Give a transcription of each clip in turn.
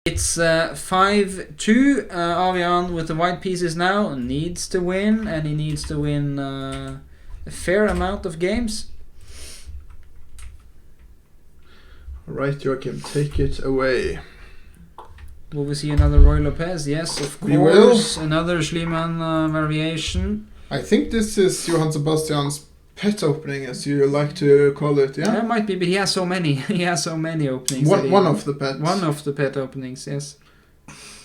It's 5-2. Arian with the white pieces now needs to win, and he needs to win a fair amount of games. Alright, Joachim, take it away. Will we see another Roy Lopez? Yes, of course. We will. Another Schliemann variation. I think this is Johann Sebastian's pet opening, as you like to call it, yeah? Yeah, it might be, but he has so many. He has so many openings. One of the pets. One of the pet openings, yes.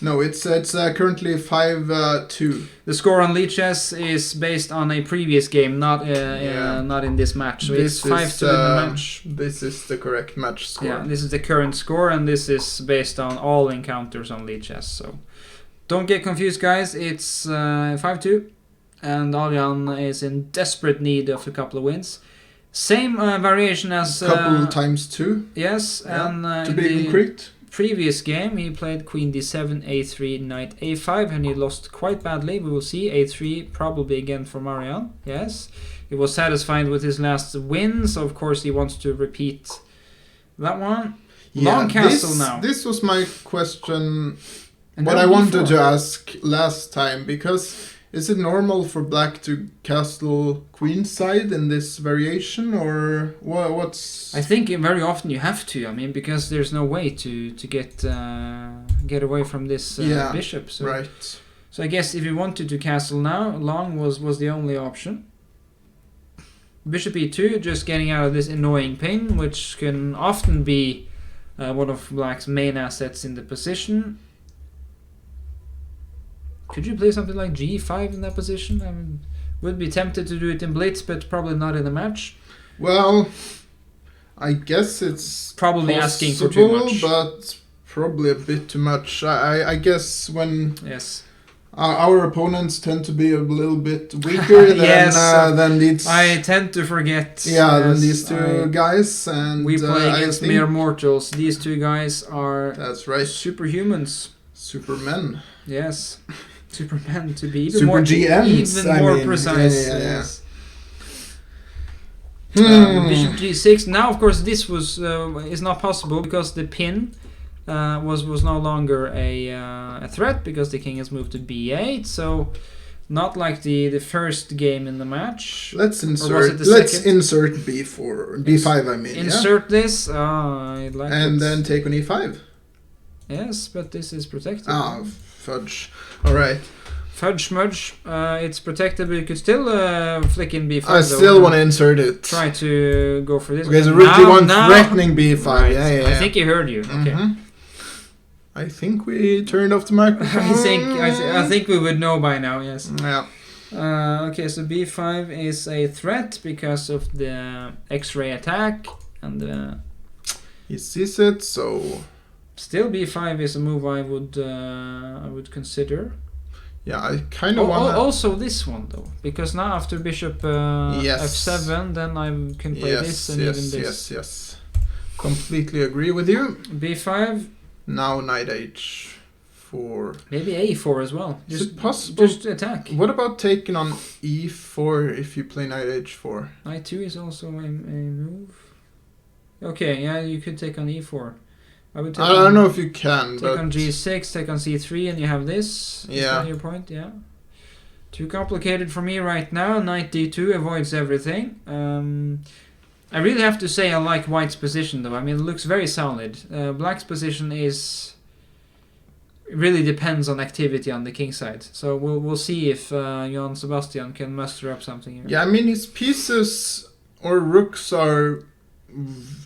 No, it's currently 5-2. The score on Lichess is based on a previous game, not in this match. So it's 5-2 in the match. This is the correct match score. Yeah, this is the current score, and this is based on all encounters on Lichess. So don't get confused, guys. It's 5-2, and Arian is in desperate need of a couple of wins. Same variation as couple times 2. Yes, yeah. and to be concrete. Previous game he played queen d7, a3, knight a5, and he lost quite badly. We will see. a3 probably again for Arian. Yes, he was satisfied with his last win, so of course he wants to repeat that one. Yeah, long castle now. This was my question. And what I wanted to ask last time, because is it normal for black to castle queenside in this variation, or what's? I think very often you have to. I mean, because there's no way to get away from this bishop. So, right. So I guess if you wanted to castle now, long was the only option. Bishop e2, just getting out of this annoying pin, which can often be one of black's main assets in the position. Could you play something like g5 in that position? I mean, would be tempted to do it in blitz, but probably not in a match. Well, I guess it's probably possible, asking for too much, but probably a bit too much. I guess when yes. Our opponents tend to be a little bit weaker than these. I tend to forget. Yeah, than these two guys, and we play against mere mortals. These two guys are. That's right. Superhumans. Supermen. Yes. Supermen to be even Super more GMs, even more precise. Yeah. Yes. Bishop g6. Now, of course, this was is not possible because the pin was no longer a threat because the king has moved to b8. So, not like the first game in the match. Let's insert b4, b5. I mean, insert this. I like and it. then take on e5. Yes, but this is protected. Ah, fudge. All right. Fudge smudge. It's protected, but you could still flick in b5. I still want to insert it. Try to go for this. Okay, so rook d1 threatening b5. Right. Yeah. I think he heard you. Mm-hmm. Okay. I think we turned off the microphone. I think we would know by now. Yes. Yeah. Okay, so b5 is a threat because of the X-ray attack, and he sees it. So still b5 is a move I would consider. Yeah, I kind of want. Also this one though, because now after bishop f7, then I can play this and even this. Yes. Completely agree with you. b5. Now knight h4. Maybe a4 as well. Is it possible? Just attack. What about taking on e4 if you play knight h4? Knight 2 is also a move. Okay, yeah, you could take on e4. I don't know if you can. Take on g6, take on c3, and you have this. Yeah. Is that your point? Yeah. Too complicated for me right now. Knight d2 avoids everything. I really have to say I like white's position though. I mean, it looks very solid. Black's position is really depends on activity on the king side. So we'll see if Johann Sebastian can muster up something here. Yeah, I mean his pieces or rooks are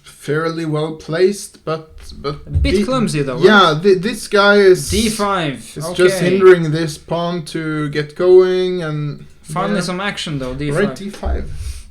fairly well placed, but a bit clumsy though. Yeah, right? This guy is d5. It's just hindering this pawn to get going, and finally some action though. d5. Right, d5.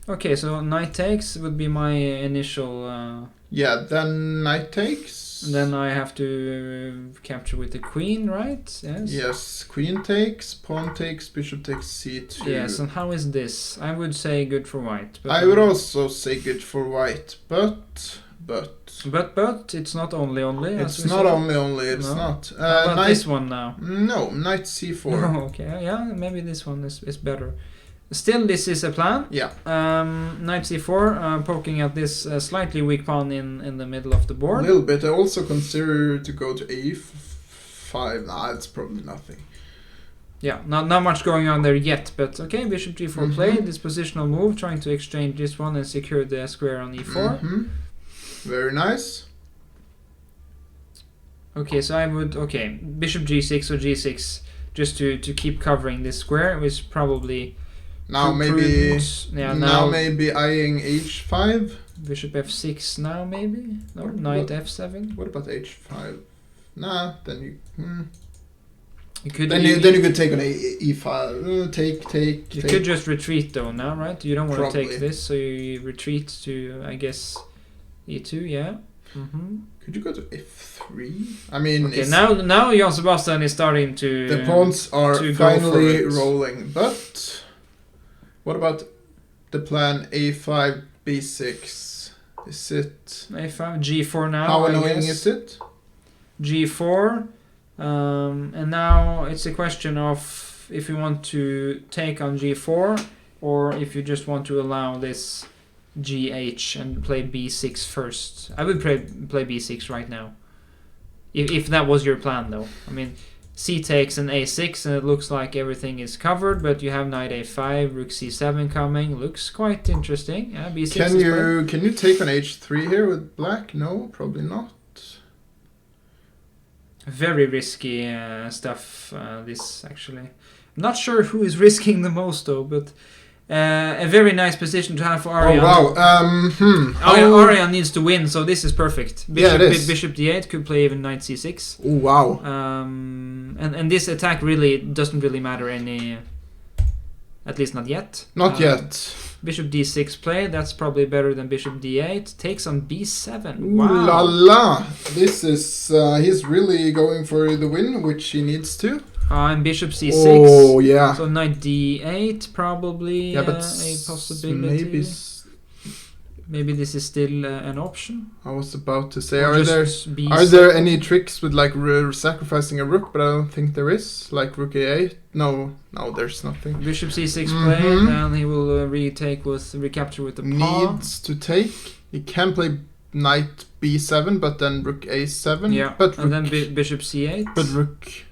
Okay, so knight takes would be my initial. Yeah, then knight takes. And then I have to capture with the queen, right? Yes. Yes, queen takes, pawn takes, bishop takes c2. Yes, and how is this? I would say good for white. But I would also say good for white, but it's not only. It's not only. It's not. How about this one now? No, knight c4. Oh, okay, yeah, maybe this one is better. Still, this is a plan. Yeah. Knight c4, poking at this slightly weak pawn in the middle of the board. A little bit. I also consider to go to f5. Nah, it's probably nothing. Yeah, not much going on there yet, but okay, bishop g4 played, this positional move, trying to exchange this one and secure the square on e4. Very nice. Okay, so I would, bishop g6 or g6, just to keep covering this square, which probably now maybe prudent. Yeah, now maybe eyeing h5. Bishop f6 now maybe? No, knight f7. What about h5? Nah, then you You could then you could take on e5. Take. You could just retreat though now, right? You don't want Probably. to take this, so you retreat to, I guess, e2, yeah. Could you go to f3? I mean, okay, now Jan Sebastian is starting to... The pawns are to finally rolling, but what about the plan a5, b6? Is it... a5, g4 now, How I annoying guess. is it? G4, and now it's a question of if you want to take on g4 or if you just want to allow this gh and play b6 first. I would play b6 right now, if that was your plan though. I mean, c takes an a6 and it looks like everything is covered, but you have knight a5, rook c7 coming. Looks quite interesting. Yeah, b6 Can you take on h3 here with black? No, probably not. Very risky stuff, this actually. I'm not sure who is risking the most though, but a very nice position to have for Arian. Oh wow. Arian needs to win, so this is perfect. Bishop d8 could play even knight c6. Oh wow. And this attack really doesn't really matter any, at least not yet. Not yet. Bishop d6 play, that's probably better than bishop d8. Takes on b7. Ooh Wow. la la. This is he's really going for the win, which he needs to. And bishop c6. Oh yeah. So knight d8 probably Yeah, but a possibility. Maybe this is still an option. I was about to say, Or are just there any tricks with like sacrificing a rook? But I don't think there is. Like rook a8. No, there's nothing. Bishop c6 play, and he will recapture with the pawn. Needs to take. He can play knight b7, but then rook a7. Yeah, but and then bishop c8. But rook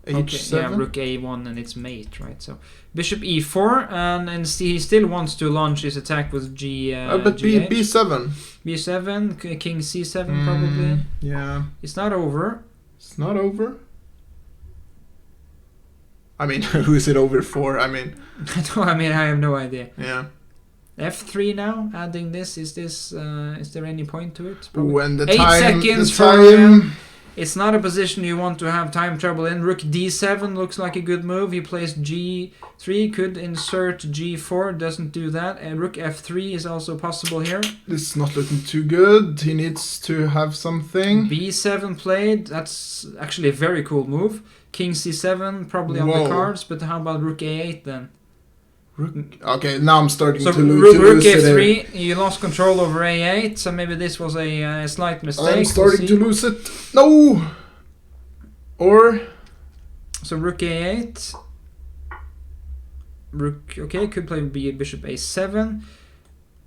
h7. Okay, yeah, rook a1 and it's mate, right? So bishop e4, and he still wants to launch his attack with but g8. b7. b7, king c7 probably. Yeah. It's not over. It's not over. I mean, who is it over for? I mean, I have no idea. Yeah. f3 now, adding this. Is there any point to it? Ooh, and the 8 time, seconds the for time. It's not a position you want to have time trouble in. Rook d7 looks like a good move. He plays g3, could insert g4, doesn't do that. And rook f3 is also possible here. This is not looking too good. He needs to have something. b7 played. That's actually a very cool move. King c7 probably on the cards, but how about rook a8 then? Okay, now I'm starting to lose. Rook f3, it. you lost control over a8, so maybe this was a slight mistake. I'm starting to lose it. No! Or... So rook a8. Okay, could play bishop a7.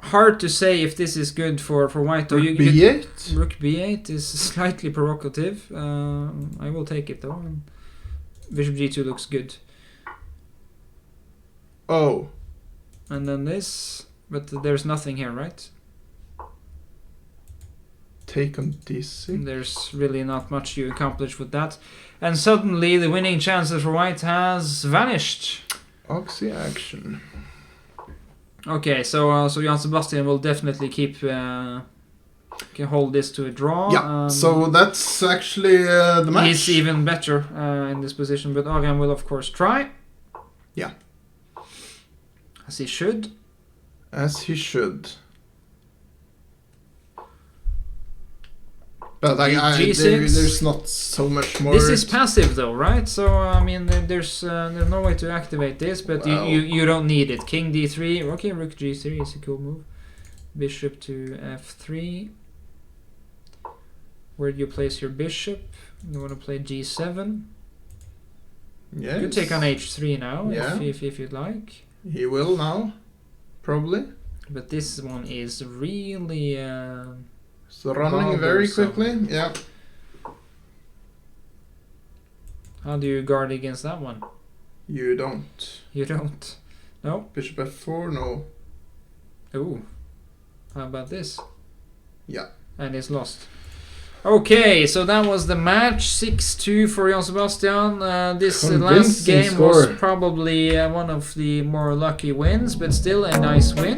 Hard to say if this is good for white. Rook b8? Rook b8 is slightly provocative. I will take it though. Bishop g2 looks good. Oh. And then this, but there's nothing here, right? Take on d6. There's really not much you accomplish with that. And suddenly the winning chances for white has vanished. Oxy action. Okay, so Jan Sebastian will definitely can hold this to a draw. Yeah, so that's actually the match. He's even better in this position, but Arian will of course try. Yeah. As he should. As he should. But there's not so much more. This is passive though, right? So I mean, there's no way to activate this, but you don't need it. King d3. Okay, rook g3 is a cool move. Bishop to f3. Where do you place your bishop? You want to play g7. Yes. You could take on h3 now, yeah. if you'd like. He will now, probably. But this one is really. So running very quickly, yeah. How do you guard against that one? You don't. You don't. No. Bishop f4, no. Ooh. How about this? Yeah. And it's lost. Okay, so that was the match. 6-2 for Jan Sebastian. This last Convincing game score. was probably one of the more lucky wins, but still a nice win.